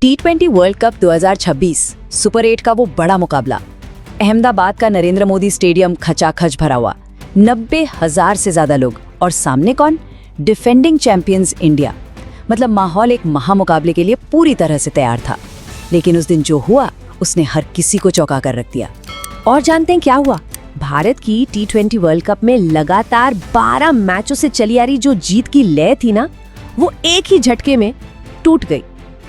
T20 world cup 2026 super 8 का वो बड़ा मुकाबला। अहमदाबाद का नरेंद्र मोदी स्टेडियम खचाखच भरा हुआ, 90,000 से ज्यादा लोग, और सामने कौन? Defending champions India. मतलब माहौल एक महामुकाबले के लिए पूरी तरह से तैयार था। लेकिन उस दिन जो हुआ उसने हर किसी को चौंका कर रख दिया। और जानते हैं क्या हुआ? भारत की T20 वर्ल्ड कप में लगातार 12 मैचों से चली आ रही जो जीत की लय थी ना, वो एक ही झटके में टूट गई।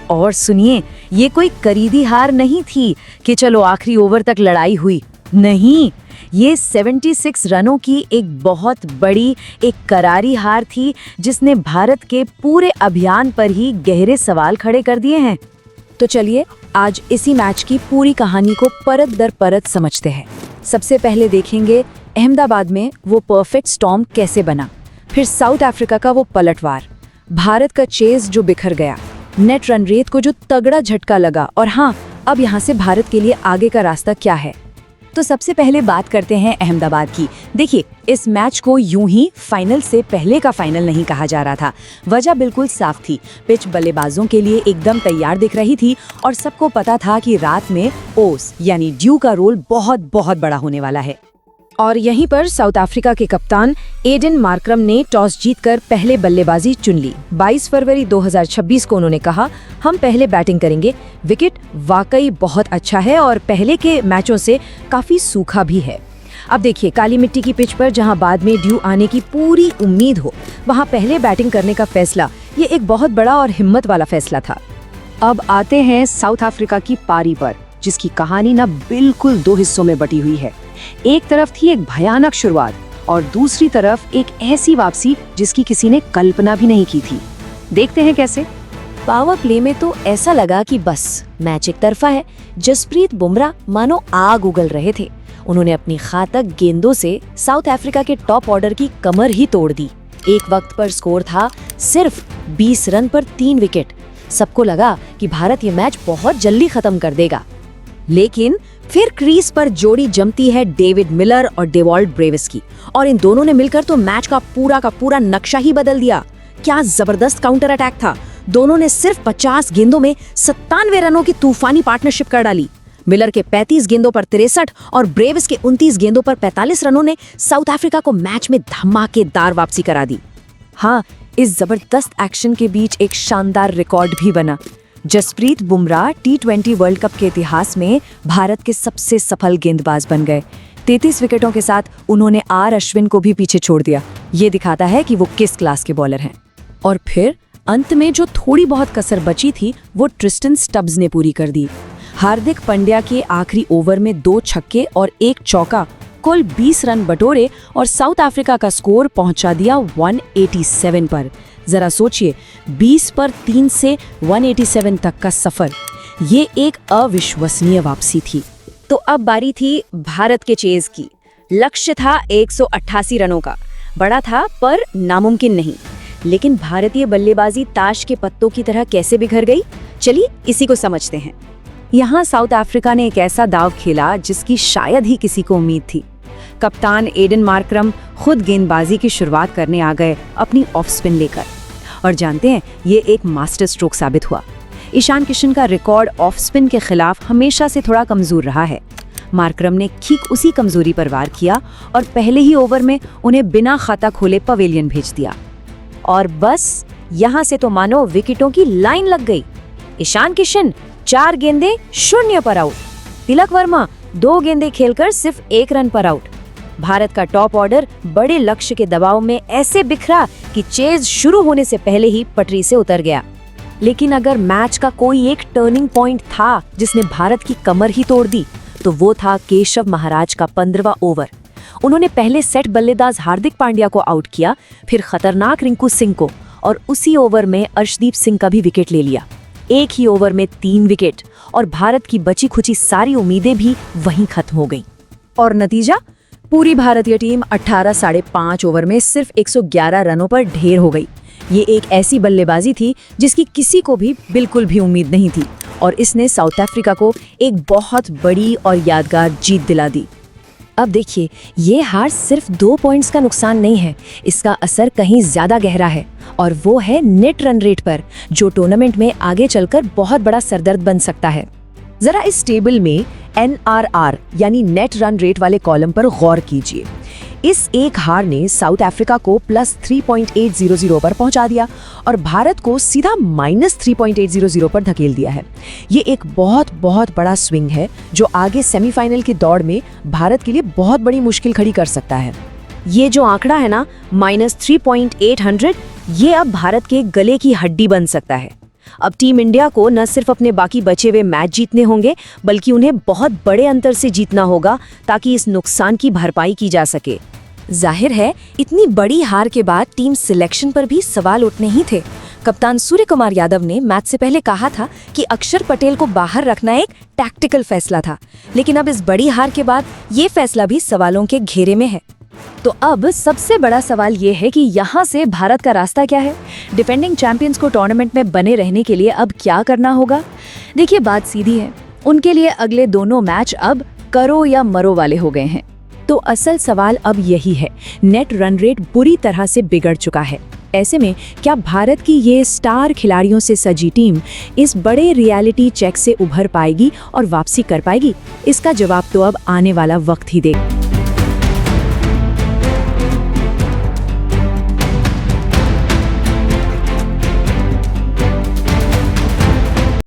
और सुनिए, ये कोई करीदी हार नहीं थी कि चलो आखिरी ओवर तक लड़ाई हुई। नहीं, ये 76 रनों की एक बहुत बड़ी, एक करारी हार थी जिसने भारत के पूरे अभियान पर ही गहरे सवाल खड़े कर दिए हैं। तो चलिए आज इसी मैच की पूरी कहानी को परत दर परत समझते हैं। सबसे पहले देखेंगे अहमदाबाद में वो परफेक्ट स्टॉर्म कैसे बना, फिर साउथ अफ्रीका का वो पलटवार, भारत का चेज जो बिखर गया, नेट रन रेट को जो तगड़ा झटका लगा, और हाँ, अब यहाँ से भारत के लिए आगे का रास्ता क्या है। तो सबसे पहले बात करते हैं अहमदाबाद की। देखिए, इस मैच को यूं ही फाइनल से पहले का फाइनल नहीं कहा जा रहा था। वजह बिल्कुल साफ थी, पिच बल्लेबाजों के लिए एकदम तैयार दिख रही थी और सबको पता था कि रात में ओस यानी ड्यू का रोल बहुत बहुत बड़ा होने वाला है। और यहीं पर साउथ अफ्रीका के कप्तान एडन मार्करम ने टॉस जीतकर पहले बल्लेबाजी चुन ली। 22 फरवरी 2026 को उन्होंने कहा, हम पहले बैटिंग करेंगे। विकेट वाकई बहुत अच्छा है और पहले के मैचों से काफी सूखा भी है। अब देखिए, काली मिट्टी की पिच पर जहां बाद में ड्यू आने की पूरी उम्मीद हो, वहां पहले बैटिंग करने का फैसला ये एक बहुत बड़ा और हिम्मत वाला फैसला था। अब आते हैं साउथ अफ्रीका की पारी पर, जिसकी कहानी ना बिल्कुल दो हिस्सों में बटी हुई है। एक तरफ थी एक भयानक शुरुआत और दूसरी तरफ एक ऐसी वापसी जिसकी किसी ने कल्पना भी नहीं की थी। देखते हैं कैसे। पावर प्ले में तो ऐसा लगा कि बस मैच एक तरफा है। जसप्रीत बुमराह मानो आग उगल रहे थे। उन्होंने अपनी घातक गेंदों से साउथ अफ्रीका के टॉप ऑर्डर की कमर ही तोड़ दी। एक वक्त पर स्कोर था सिर्फ 20 रन पर 3 विकेट। सबको लगा कि भारत ये मैच बहुत जल्दी खत्म कर देगा। लेकिन फिर क्रीज पर जोड़ी जमती है डेविड मिलर और डेवॉल्ट ब्रेविस की, और इन दोनों ने मिलकर तो मैच का पूरा नक्शा ही बदल दिया। क्या जबरदस्त काउंटर अटैक था। दोनों ने सिर्फ 50 गेंदों में 97 रनों की तूफानी पार्टनरशिप कर डाली। मिलर के 35 गेंदों पर 63 और ब्रेविस के 29 गेंदों पर 45 रनों ने साउथ अफ्रीका को मैच में धमाकेदार वापसी करा दी। हाँ, इस जबरदस्त एक्शन के बीच एक शानदार रिकॉर्ड भी बना। Jasprit Bumrah T20 world cup के इतिहास में भारत के सबसे सफल गेंदबाज बन गए। 33 विकेटों के साथ उन्होंने आर अश्विन को भी पीछे छोड़ दिया। ये दिखाता है कि वो किस क्लास के बॉलर हैं। और फिर अंत में जो थोड़ी बहुत कसर बची थी वो ट्रिस्टन स्टब्स ने पूरी कर दी। हार्दिक पांड्या के आखिरी ओवर में 2 छक्के और 1 चौका कुल 20 रन बटोरे और साउथ अफ्रीका का स्कोर पहुंचा दिया 187 पर। जरा सोचिए, 20 पर 3 से 187 तक का सफर, ये एक अविश्वसनीय वापसी थी। तो अब बारी थी भारत के चेज की। लक्ष्य था 188 रनों का। बड़ा था पर नामुमकिन नहीं। लेकिन भारतीय बल्लेबाजी ताश के पत्तों की तरह कैसे बिखर गई, चलिए इसी को समझते हैं। यहाँ साउथ अफ्रीका ने एक ऐसा दाव खेला जिसकी शायद ही किसी को उम्मीद थी। कप्तान एडन मार्करम खुद गेंदबाजी की शुरुआत करने आ गए अपनी ऑफ स्पिन लेकर, और जानते हैं ये एक मास्टर स्ट्रोक साबित हुआ। ईशान किशन का रिकॉर्ड ऑफ स्पिन के खिलाफ हमेशा से थोड़ा कमजोर रहा है। मार्करम ने ठीक उसी कमजोरी पर वार किया और पहले ही ओवर में उन्हें बिना खाता खोले पवेलियन भेज दिया। और बस यहाँ से तो मानो विकेटों की लाइन लग गई। ईशान किशन 4 गेंदें 0 पर आउट। तिलक वर्मा 2 गेंदें खेलकर सिर्फ 1 रन पर आउट। भारत का टॉप ऑर्डर बड़े लक्ष्य के दबाव में ऐसे बिखरा कि चेज शुरू होने से पहले ही पटरी से उतर गया। लेकिन अगर मैच का कोई एक टर्निंग पॉइंट था जिसने भारत की कमर ही तोड़ दी, तो वो था केशव महाराज का 15वां ओवर। उन्होंने पहले सेट बल्लेबाज हार्दिक पांड्या को आउट किया, फिर खतरनाक रिंकू सिंह को, और उसी ओवर में अर्शदीप सिंह का भी विकेट ले लिया। एक ही ओवर में 3 विकेट, और भारत की बची खुची सारी उम्मीदें भी वहीं खत्म हो गईं। और नतीजा, पूरी भारतीय टीम 18 साढ़े 5 ओवर में सिर्फ 111 रनों पर ढेर हो गई। ये एक ऐसी बल्लेबाजी थी जिसकी किसी को भी बिल्कुल भी उम्मीद नहीं थी, और इसने साउथ अफ्रीका को एक बहुत बड़ी और यादगार जीत दिला दी। अब देखिए, ये हार सिर्फ 2 पॉइंट्स का नुकसान नहीं है, इसका असर कहीं ज्यादा गहरा है। और वो है नेट रन रेट पर, जो टूर्नामेंट में आगे चलकर बहुत बड़ा सरदर्द बन सकता है। जरा इस टेबल में NRR यानी नेट रन रेट वाले कॉलम पर गौर कीजिए। इस एक हार ने साउथ अफ्रीका को +3.800 पर पहुंचा दिया और भारत को सीधा -3.800 पर धकेल दिया है। ये एक बहुत बहुत बड़ा स्विंग है जो आगे सेमीफाइनल की दौड़ में भारत के लिए बहुत बड़ी मुश्किल खड़ी कर सकता है। ये जो आंकड़ा है ना -3.800, ये अब भारत के गले की हड्डी बन सकता है। अब टीम इंडिया को न सिर्फ अपने बाकी बचे हुए मैच जीतने होंगे, बल्कि उन्हें बहुत बड़े अंतर से जीतना होगा ताकि इस नुकसान की भरपाई की जा सके। जाहिर है, इतनी बड़ी हार के बाद टीम सिलेक्शन पर भी सवाल उठने ही थे। कप्तान सूर्य कुमार यादव ने मैच से पहले कहा था कि अक्षर पटेल को बाहर रखना एक टैक्टिकल फैसला था, लेकिन अब इस बड़ी हार के बाद ये फैसला भी सवालों के घेरे में है। तो अब सबसे बड़ा सवाल ये है कि यहाँ से भारत का रास्ता क्या है। डिफेंडिंग चैंपियंस को टूर्नामेंट में बने रहने के लिए अब क्या करना होगा? देखिए, बात सीधी है, उनके लिए अगले दोनों मैच अब करो या मरो वाले हो गए हैं। तो असल सवाल अब यही है, नेट रन रेट बुरी तरह से बिगड़ चुका है। ऐसे में क्या भारत की ये स्टार खिलाड़ियों से सजी टीम इस बड़े रियलिटी चेक से उभर पाएगी और वापसी कर पाएगी? इसका जवाब तो अब आने वाला वक्त ही देगा।